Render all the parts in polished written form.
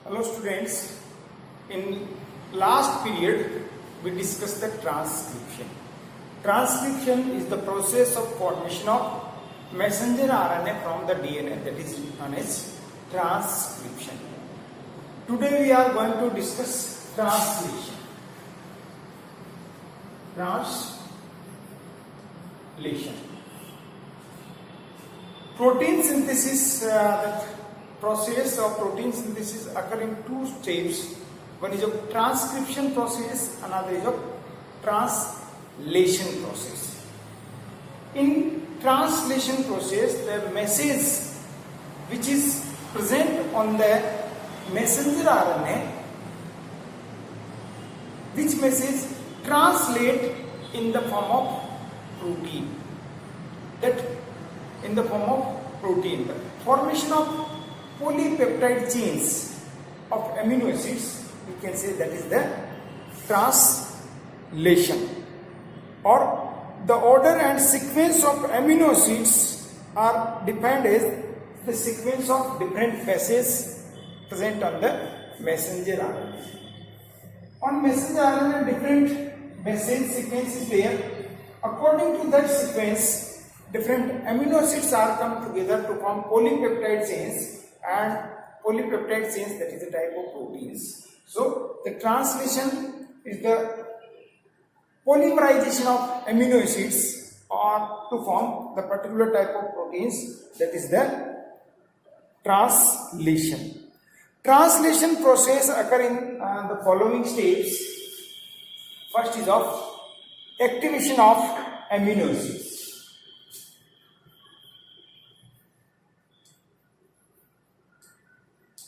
Hello students, in last period we discussed the transcription. Transcription is the process of formation of messenger RNA from the DNA, that is known as transcription. Today we are going to discuss translation. Translation. Protein synthesis, that process of protein synthesis occur in two steps. One is a transcription process, another is a translation process. In translation process, the message which is present on the messenger RNA, which message translate in the form of protein. That in the form of protein, the formation of polypeptide chains of amino acids, we can say that is the translation. Or the order and sequence of amino acids are defined as the sequence of different bases present on the messenger RNA. On messenger RNA, different base sequence is there. According to that sequence, different amino acids are come together to form polypeptide chains, and polypeptide chains, that is a type of proteins. So the translation is the polymerization of amino acids or to form the particular type of proteins, that is the translation. Translation process occur in the following steps. First is of activation of amino acids.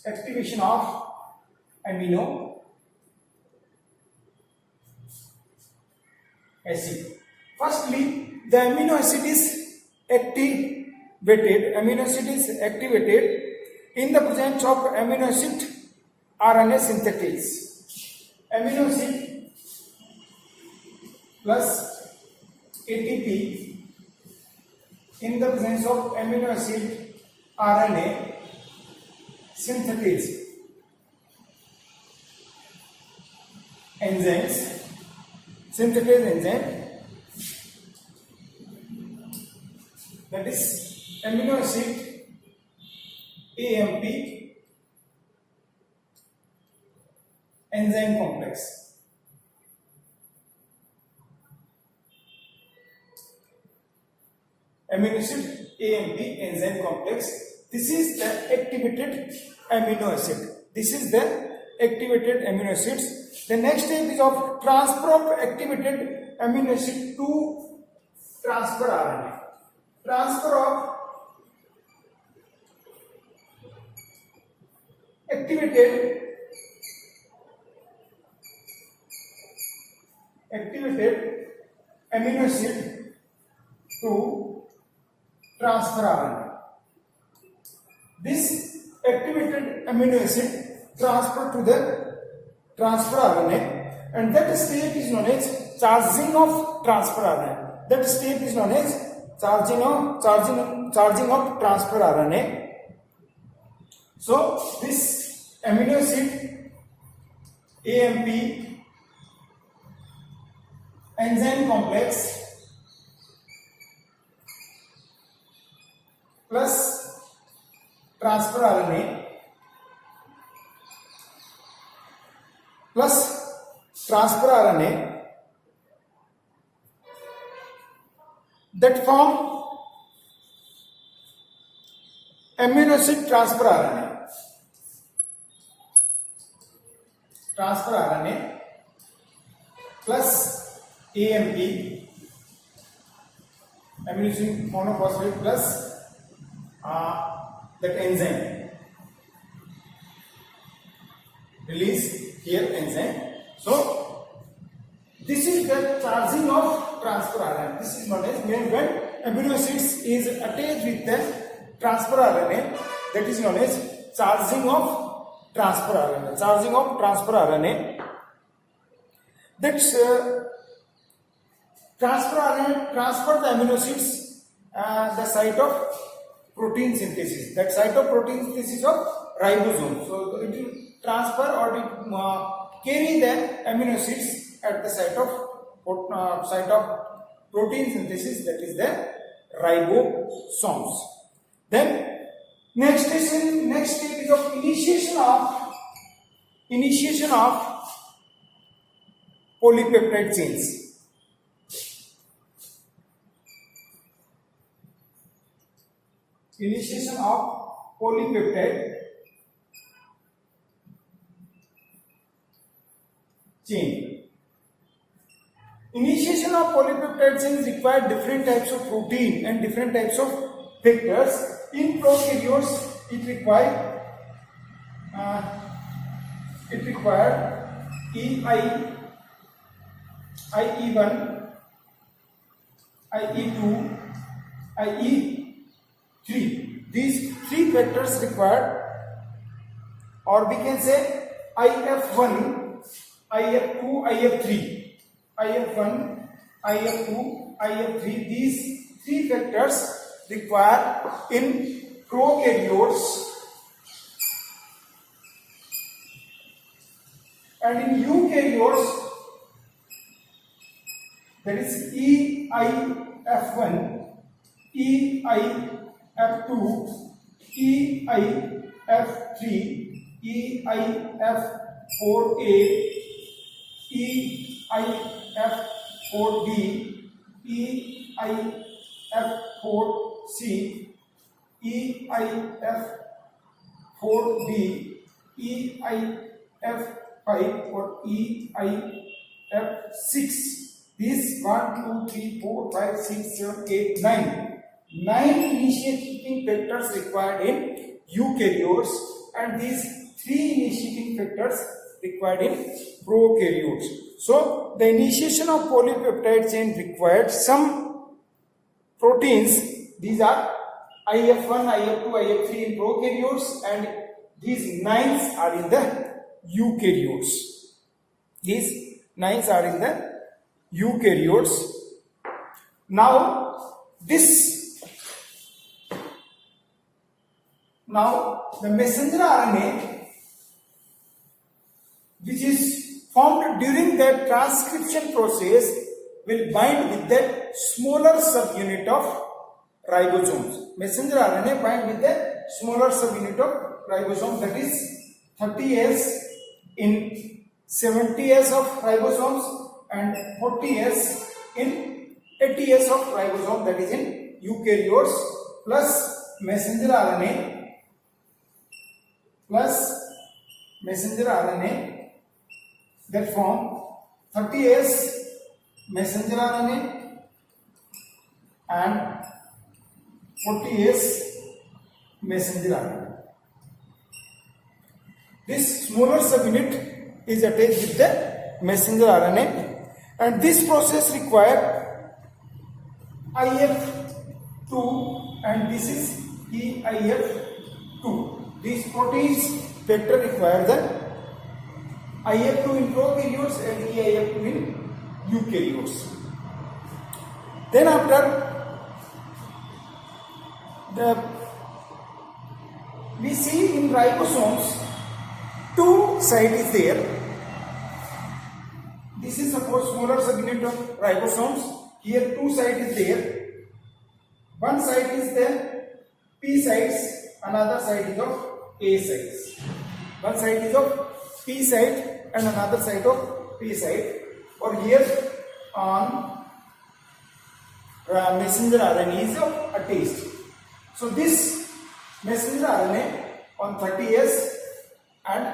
Activation of amino acid. Firstly, the amino acid is activated. Amino acid is activated in the presence of amino acid RNA synthetase. Amino acid plus ATP in the presence of amino acid RNA synthetase. Enzymes, synthetase enzyme, that is amino acid AMP enzyme complex. Amino acid AMP enzyme complex. This is the activated amino acid. This is the activated amino acids. The next step is of transfer of activated amino acid to transfer RNA. Transfer of activated amino acid to transfer RNA. This activated amino acid transferred to the transfer RNA, and that step is known as charging of transfer RNA. That step is known as charging of transfer RNA. So this amino acid AMP enzyme complex plus transfer RNA plus transfer RNA that form amino acid transfer RNA. Transfer RNA plus AMP amino acid monophosphate plus that enzyme release here enzyme. So this is the charging of transfer RNA. This is known as when amino acids is attached with the transfer RNA, that is known as charging of transfer RNA. Charging of transfer RNA. That's transfer RNA transfer the amino acids the site of protein synthesis. That site of protein synthesis of ribosome. So it will transfer or carry the amino acids at the site of protein synthesis, that is the ribosomes. Then next step is of initiation of polypeptide chains. Initiation of polypeptide chain. Initiation of polypeptide chains require different types of protein and different types of vectors. In prokaryotes, it required IE1, IE2, IE3. These three vectors required, or we can say IF1, IF2, IF3. IF1, IF2, IF3. These three vectors required in prokaryotes, and in eukaryotes, that is EIF1, EIF2, EIF3, EIF4A, EIF4B, EIF4C, EIF4D, EIF5 or EIF6. These 1, 2, 3, 4, 5, 6, 7, 8, 9. 9 initiating factors required in eukaryotes, and these 3 initiating factors required in prokaryotes. So the initiation of polypeptide chain required some proteins. These are IF1, IF2, IF3 in prokaryotes, and these 9s are in the eukaryotes. These 9s are in the eukaryotes. Now the messenger RNA, which is formed during the transcription process, will bind with the smaller subunit of ribosomes. Messenger RNA bind with the smaller subunit of ribosome, that is 30S in 70S of ribosomes and 40S in 80S of ribosome, that is in eukaryotes, plus messenger RNA that form 30S messenger RNA and 40S messenger RNA. This smaller subunit is attached with the messenger RNA, and this process requires IF2 and this is EIF2. These proteins vector require the IF2 in prokaryotes and EIF2 in eukaryotes. Then after we see in ribosomes 2 sites is there. This is suppose smaller subunit of ribosomes. Here 2 sites is there. One site is the P sites, another site is of A sites. One site is of P site and another site of P site. Or here on messenger RNA is attached. So this messenger RNA on 30S and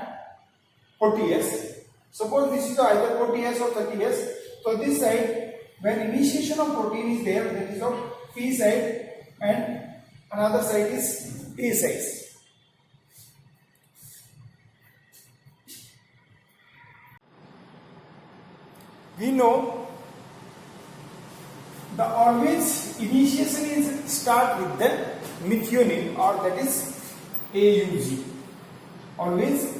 40S. Suppose this is either 40S or 30S. So this side, when initiation of protein is there, that is of P site, and another side is A site. We know the always initiation is start with the methionine, or that is AUG. Always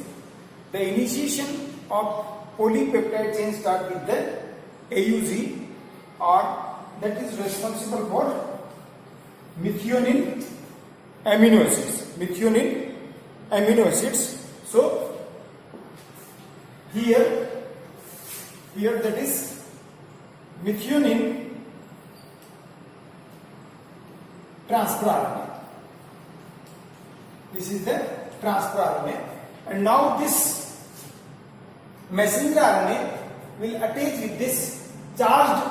the initiation of polypeptide chain start with the AUG, or that is responsible for methionine amino acids. Methionine amino acids. So here that is methionine transfer RNA. This is the transfer RNA, and now this messenger RNA will attach with this charged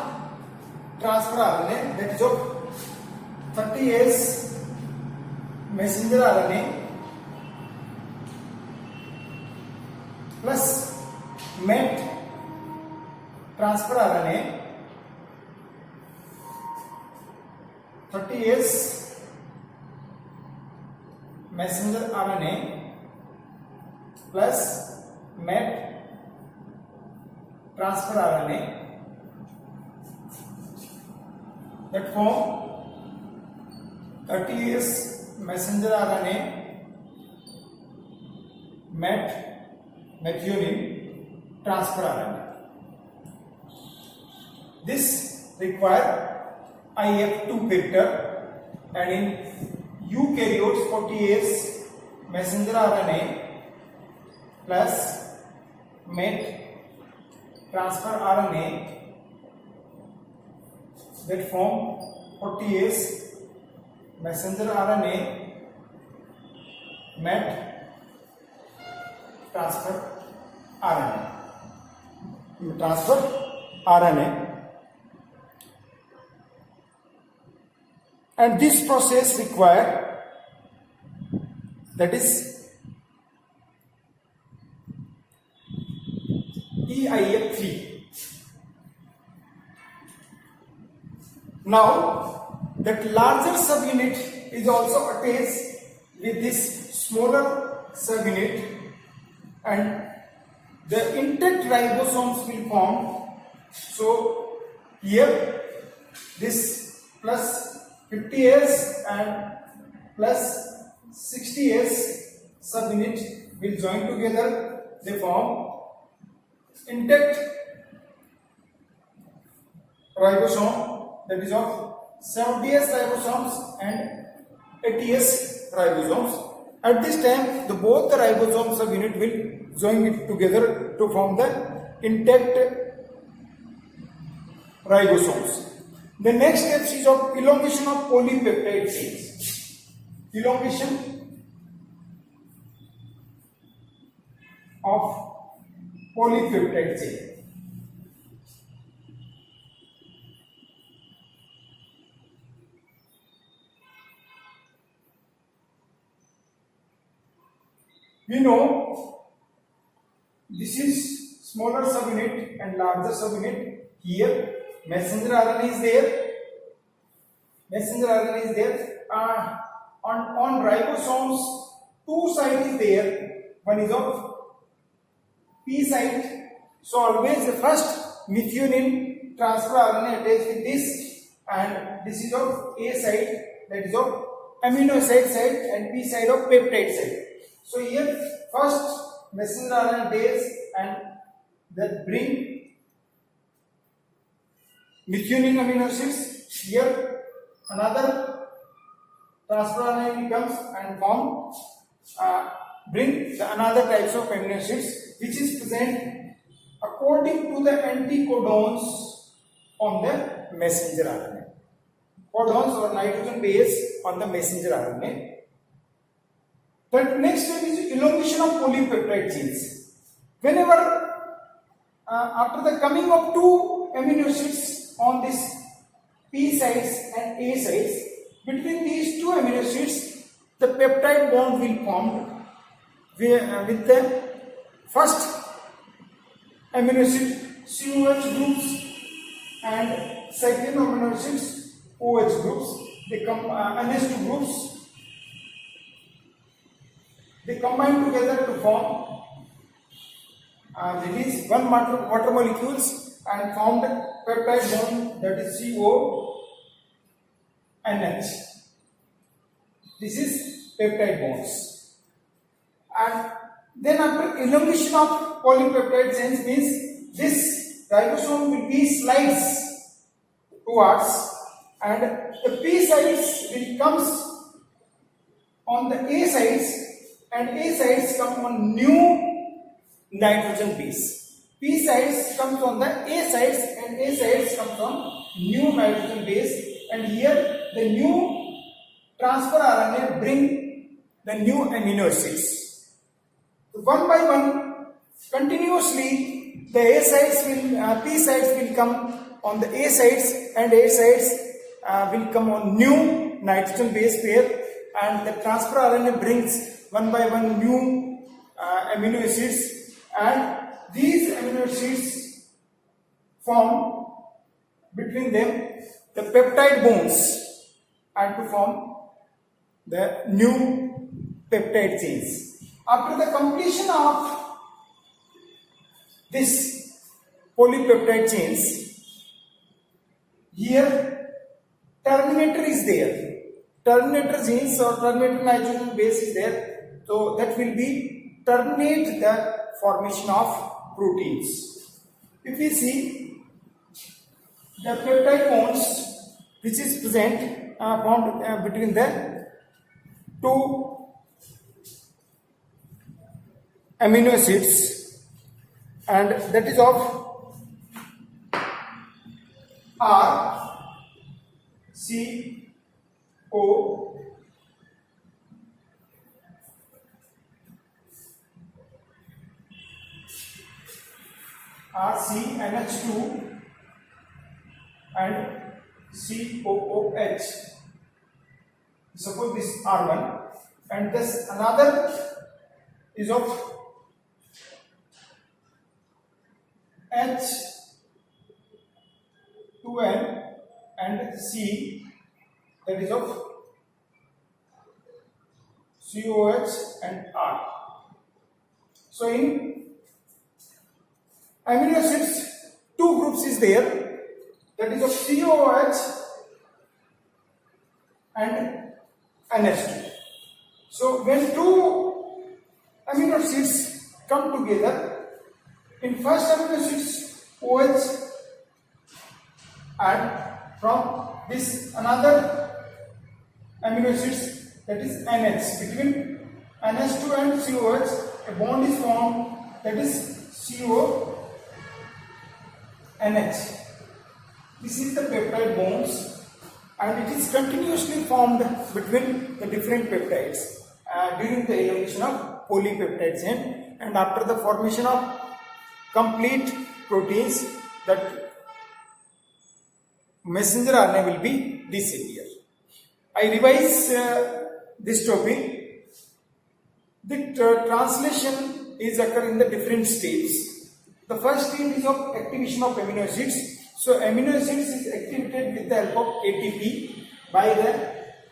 transfer RNA, that is of 30S messenger RNA plus MET transfer RNA, 30S messenger RNA plus MET transfer RNA, that form 30S messenger RNA MET methionine transfer RNA. This require IF2 vector, and in eukaryotes 40S messenger RNA plus MET transfer RNA, that form 40S messenger RNA MET transfer RNA. And this process require, that is EIF3. Now that larger subunit is also attached with this smaller subunit, and the intact ribosomes will form. So here this plus 50S and plus 60S subunit will join together. They form intact ribosome, that is of 70S ribosomes and 80S ribosomes. At this time, both the ribosome subunit will join it together to form the intact ribosomes. The next step is of elongation of polypeptide chains. Elongation of polypeptide chain. We know this is smaller subunit and larger subunit. Here messenger RNA is there. Messenger RNA is there. On ribosomes, two sites is there. One is of P site. So always the first methionine transfer RNA attached with this, and this is of A site, that is of amino acid site, and P site of peptide site. So here first messenger RNA attached and that bring methionine amino acids. Here another transfer RNA comes and form bring the another types of amino acids, which is present according to the anticodons on the messenger RNA. Codons or nitrogen base on the messenger RNA. The next step is elongation of polypeptide chains. Whenever after the coming of two amino acids on this P sites and A sites, between these two amino acids, the peptide bond will form with the first amino acid COH groups and second amino acids OH groups. They come NH2 groups. They combine together to form release one water molecules and formed peptide bond, that is CONH. This is peptide bonds. And then after elongation of polypeptide chains means this ribosome will be slides towards, and the P sites will comes on the A sites, and A sites come on new nitrogen base. P sides comes on the A sides and A sides comes on new nitrogen base, and here the new transfer RNA bring the new amino acids. So one by one, continuously the A sides will P sides will come on the A sides and A sides will come on new nitrogen base pair, and the transfer RNA brings one by one new amino acids, and these amino acids form between them the peptide bonds and to form the new peptide chains. After the completion of this polypeptide chains, here terminator is there. Terminator chains or terminator nitrogen base is there, so that will be terminate the formation of proteins. If we see the peptide bonds which is present formed between the two amino acids, and that is of R, C, O, RCNH2 and COOH. Suppose this R1, and this another is of H2N and C, that is of COH and R. So in amino acids, two groups is there, that is of COH and NH2. So when two amino acids come together, in first amino acids OH, and from this another amino acids, that is NH, between NH2 and COH a bond is formed, that is CONH. This is the peptide bonds, and it is continuously formed between the different peptides during the elongation of polypeptide chain, and after the formation of complete proteins, that messenger RNA will be disappear. I revise this topic. The translation is occur in the different stages. The first stage is of activation of amino acids. So amino acids is activated with the help of ATP by the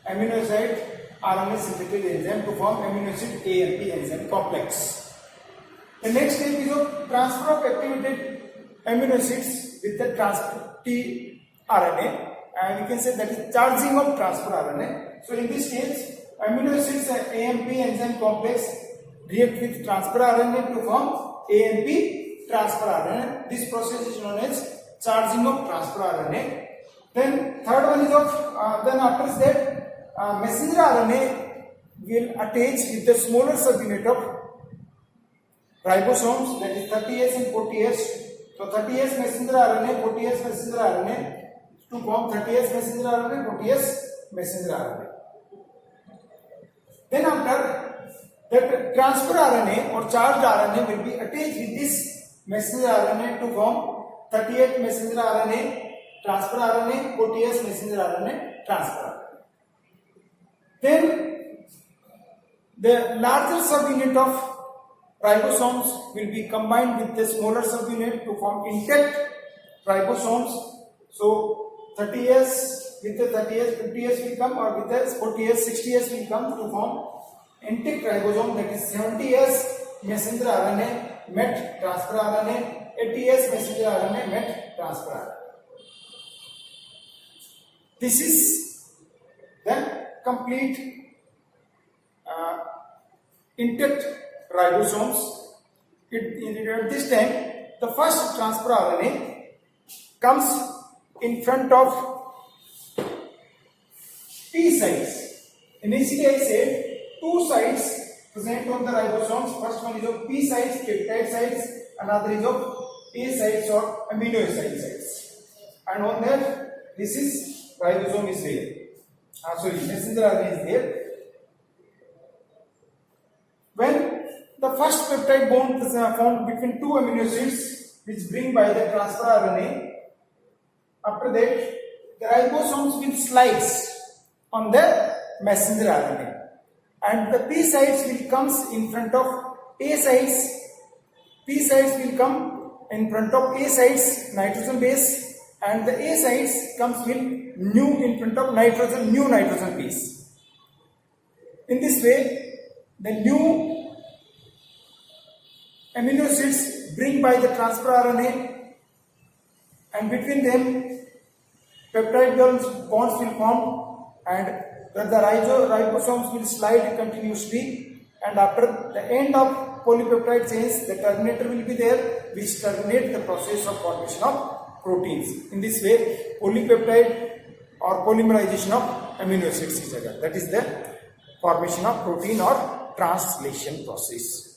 amino acid RNA synthesis enzyme to form amino acid AMP enzyme complex. The next step is of transfer of activated amino acids with the tRNA, and we can say that is charging of transfer RNA. So in this stage, amino acids AMP enzyme complex react with transfer RNA to form AMP transfer RNA. This process is known as charging of transfer RNA. Then third one is of then after that messenger RNA will attach with the smaller subunit of ribosomes, that is 30S and 40S. So 30S messenger RNA, 40S messenger RNA to form 30S messenger RNA, 40S messenger RNA. Then after that transfer RNA or charged RNA will be attached with this messenger RNA to form 38 messenger RNA transfer RNA, 40S messenger RNA transfer RNA. Then the larger subunit of ribosomes will be combined with the smaller subunit to form intact ribosomes. So 30S with the 30S, 50S will come, or with the 40S, 60S will come to form intact ribosome, that is 70S messenger RNA met transfer RNA, 80S messenger RNA met transfer RNA. This is the complete intact ribosomes. At this time, the first transfer RNA comes in front of P sites. Initially I said two sites present on the ribosomes. First one is of P sites, peptide sites, another is of A sites or amino acid sites. And on that, this is ribosome is there. Sorry, messenger RNA is there. When the first peptide bond is found between two amino acids, which bring by the transfer RNA, after that, the ribosomes will slice on the messenger RNA. And the P sites will comes in front of A sites. P sites will come in front of A sites, nitrogen base, and the A sites comes with new in front of nitrogen, new nitrogen base. In this way, the new amino acids bring by the transfer RNA, and between them peptide bonds will form, and the ribosomes will slide continuously, and after the end of polypeptide chains, the terminator will be there, which terminate the process of formation of proteins. In this way, polypeptide or polymerization of amino acids is occurred. That is the formation of protein or translation process.